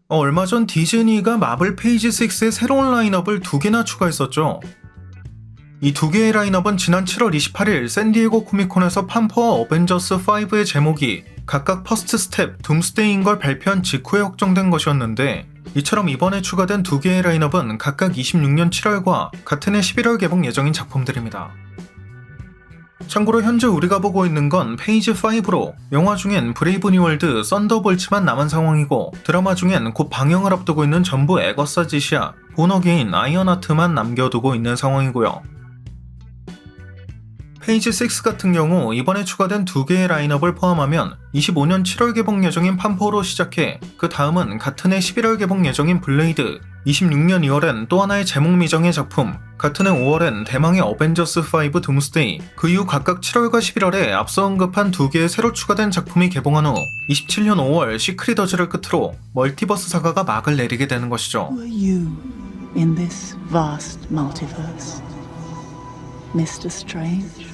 얼마 전 디즈니가 마블 페이지 6의 새로운 라인업을 2개나 추가했었죠. 이 2개의 라인업은 지난 7월 28일 샌디에고 코미콘에서 판퍼와 어벤져스 5의 제목이 각각 퍼스트 스텝, 둠스데이인 걸 발표한 직후에 확정된 것이었는데, 이처럼 이번에 추가된 2개의 라인업은 각각 26년 7월과 같은 해 11월 개봉 예정인 작품들입니다. 참고로 현재 우리가 보고 있는 건 페이지 5로 영화 중엔 브레이브 뉴월드, 썬더볼츠만 남은 상황이고, 드라마 중엔 곧 방영을 앞두고 있는 전부 에거사 지시아, 본 어게인, 아이언하트만 남겨두고 있는 상황이고요. 페이지 6 같은 경우 이번에 추가된 2개의 라인업을 포함하면 25년 7월 개봉 예정인 판포로 시작해 그 다음은 같은 해 11월 개봉 예정인 블레이드, 26년 2월엔 또 하나의 제목 미정의 작품, 같은 해 5월엔 대망의 어벤져스 5 둠스데이, 그 이후 각각 7월과 11월에 앞서 언급한 2개의 새로 추가된 작품이 개봉한 후 27년 5월 시크릿어즈를 끝으로 멀티버스 사가가 막을 내리게 되는 것이죠. Who are you in this vast multiverse? Mr. Strange?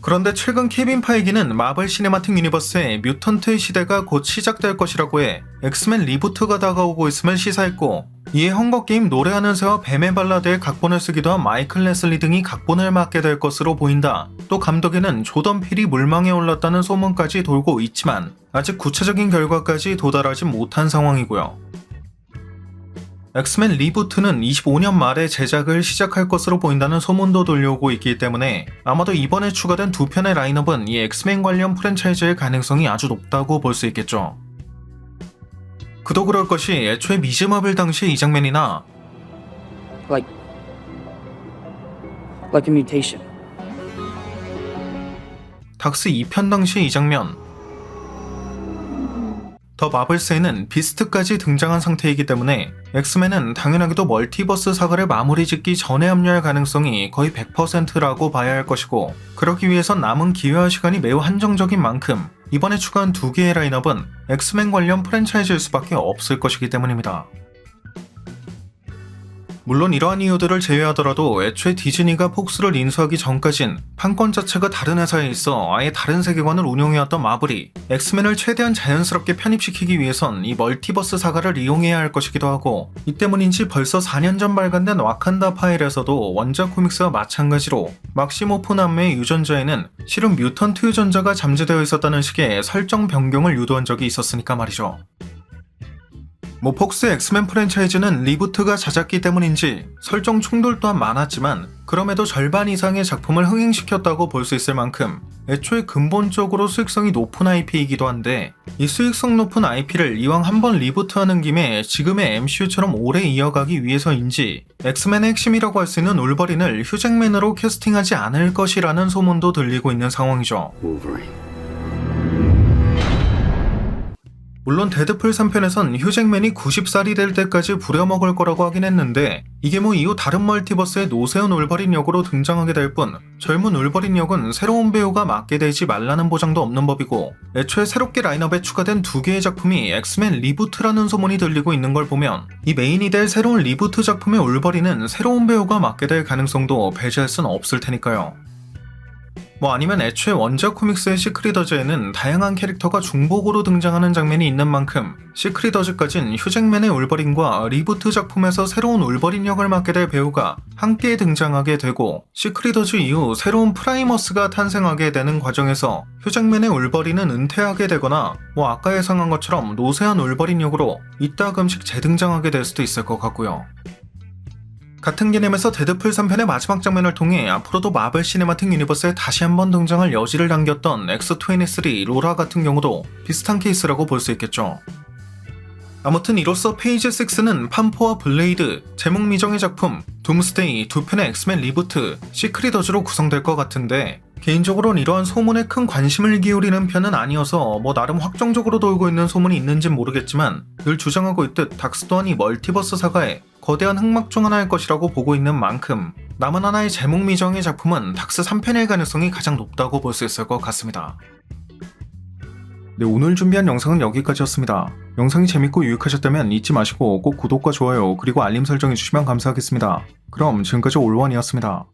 그런데 최근 케빈 파이기는 마블 시네마틱 유니버스의 뮤턴트의 시대가 곧 시작될 것이라고 해 엑스맨 리부트가 다가오고 있음을 시사했고, 이에 헝거게임 노래하는 새와 뱀의 발라드에 각본을 쓰기도 한 마이클 레슬리 등이 각본을 맡게 될 것으로 보인다. 또 감독에는 조던 필이 물망에 올랐다는 소문까지 돌고 있지만 아직 구체적인 결과까지 도달하지 못한 상황이고요. 엑스맨 리부트는 25년 말에 제작을 시작할 것으로 보인다는 소문도 돌려오고 있기 때문에 아마도 이번에 추가된 2편의 라인업은 이 엑스맨 관련 프랜차이즈의 가능성이 아주 높다고 볼 수 있겠죠. 그도 그럴 것이 애초에 미즈 마블 당시의 이 장면이나 Like a mutation. 닥스 2편 당시의 이 장면, 더 마블스에는 비스트까지 등장한 상태이기 때문에 엑스맨은 당연하게도 멀티버스 사가를 마무리 짓기 전에 합류할 가능성이 거의 100%라고 봐야 할 것이고, 그러기 위해선 남은 기회와 시간이 매우 한정적인 만큼 이번에 추가한 2개의 라인업은 엑스맨 관련 프랜차이즈일 수밖에 없을 것이기 때문입니다. 물론 이러한 이유들을 제외하더라도 애초에 디즈니가 폭스를 인수하기 전까진 판권 자체가 다른 회사에 있어 아예 다른 세계관을 운용해왔던 마블이 엑스맨을 최대한 자연스럽게 편입시키기 위해선 이 멀티버스 사가를 이용해야 할 것이기도 하고, 이 때문인지 벌써 4년 전 발간된 와칸다 파일에서도 원작 코믹스와 마찬가지로 막시모프 남매의 유전자에는 실은 뮤턴트 유전자가 잠재되어 있었다는 식의 설정 변경을 유도한 적이 있었으니까 말이죠. 폭스 엑스맨 프랜차이즈는 리부트가 잦았기 때문인지 설정 충돌 또한 많았지만 그럼에도 절반 이상의 작품을 흥행시켰다고 볼 수 있을 만큼 애초에 근본적으로 수익성이 높은 IP이기도 한데, 이 수익성 높은 IP를 이왕 한번 리부트하는 김에 지금의 MCU처럼 오래 이어가기 위해서인지 엑스맨의 핵심이라고 할 수 있는 울버린을 휴잭맨으로 캐스팅하지 않을 것이라는 소문도 들리고 있는 상황이죠. 물론 데드풀 3편에선 휴잭맨이 90살이 될 때까지 부려먹을 거라고 하긴 했는데, 이게 이후 다른 멀티버스의 노세운 울버린 역으로 등장하게 될 뿐 젊은 울버린 역은 새로운 배우가 맡게 되지 말라는 보장도 없는 법이고, 애초에 새롭게 라인업에 추가된 2개의 작품이 엑스맨 리부트라는 소문이 들리고 있는 걸 보면 이 메인이 될 새로운 리부트 작품의 울버린은 새로운 배우가 맡게 될 가능성도 배제할 순 없을 테니까요. 아니면 애초에 원작 코믹스의 시크릿어즈에는 다양한 캐릭터가 중복으로 등장하는 장면이 있는 만큼 시크릿어즈까진 휴잭맨의 울버린과 리부트 작품에서 새로운 울버린 역을 맡게 될 배우가 함께 등장하게 되고, 시크릿어즈 이후 새로운 프라이머스가 탄생하게 되는 과정에서 휴잭맨의 울버린은 은퇴하게 되거나 아까 예상한 것처럼 노세한 울버린 역으로 이따금씩 재등장하게 될 수도 있을 것 같고요. 같은 개념에서 데드풀 3편의 마지막 장면을 통해 앞으로도 마블 시네마틱 유니버스에 다시 한번 등장할 여지를 남겼던 X-23 로라 같은 경우도 비슷한 케이스라고 볼 수 있겠죠. 아무튼 이로써 페이지 6는 판포와 블레이드, 제목 미정의 작품, 둠스데이, 2편의 엑스맨 리부트, 시크릿어즈로 구성될 것 같은데, 개인적으로는 이러한 소문에 큰 관심을 기울이는 편은 아니어서 나름 확정적으로 돌고 있는 소문이 있는진 모르겠지만, 늘 주장하고 있듯 닥스 또한 이 멀티버스 사가의 거대한 흑막 중 하나일 것이라고 보고 있는 만큼 남은 하나의 제목 미정의 작품은 닥스 3편일 가능성이 가장 높다고 볼 수 있을 것 같습니다. 네, 오늘 준비한 영상은 여기까지였습니다. 영상이 재밌고 유익하셨다면 잊지 마시고 꼭 구독과 좋아요 그리고 알림 설정해주시면 감사하겠습니다. 그럼 지금까지 올원이었습니다.